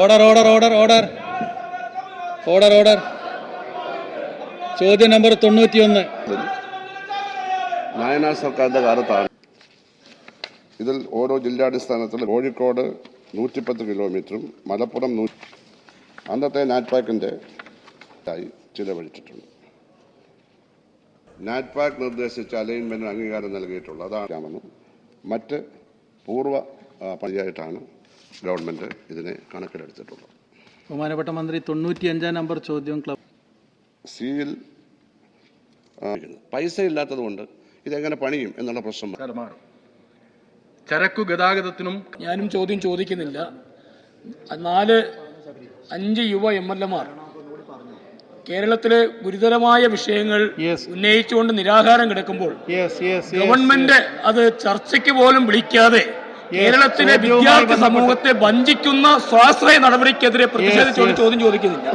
Order order order order order order ചോദ്യം number 91. Nayanar സർക്കാരിൻ്റെ കാലത്താണ് ഇതിൽ ഓരോ ജില്ലാടിസ്ഥാനത്തിൽ കോഴിക്കോട് 110 കിലോമീറ്ററും മലപ്പുറം അന്നത്തെ നാറ്റ്പാക്കിൻ്റെ ചിലവഴിച്ചിട്ടുണ്ട്. നാറ്റ്പാക്ക് നിർദ്ദേശിച്ച അലൈൻമെൻറ്റിന് അംഗീകാരം നൽകിയിട്ടുള്ള അതാണെന്നും മറ്റ് പൂർവ്വ പണിയായിട്ടാണ് ഗവൺമെൻറ് ഇതിനെ കണക്കിലെടുത്തിട്ടുള്ളത്. ബഹുമാനപ്പെട്ട മന്ത്രി, 95 നമ്പർ ചോദ്യം ക്ലബ് സിയിൽ പൈസ ഇല്ലാത്തതുകൊണ്ട് ഇതെങ്ങനെ പണിയും എന്നുള്ള പ്രശ്നം. ചരക്കു ഗതാഗതത്തിനും ഞാനും ചോദ്യം ചോദിക്കുന്നില്ല. 4-5 യുവ MLA-മാർ കേരളത്തിലെ ഗുരുതരമായ വിഷയങ്ങൾ ഉന്നയിച്ചുകൊണ്ട് നിരാഹാരം കിടക്കുമ്പോൾ ഗവൺമെന്റ് അത് ചർച്ചയ്ക്ക് പോലും വിളിക്കാതെ കേരളത്തിലെ വിദ്യാർത്ഥി സമൂഹത്തെ വഞ്ചിക്കുന്ന സ്വാശ്രയ നടപടിക്കെതിരെ പ്രതിഷേധിച്ചുകൊണ്ട് ചോദ്യം ചോദിക്കുന്നില്ല.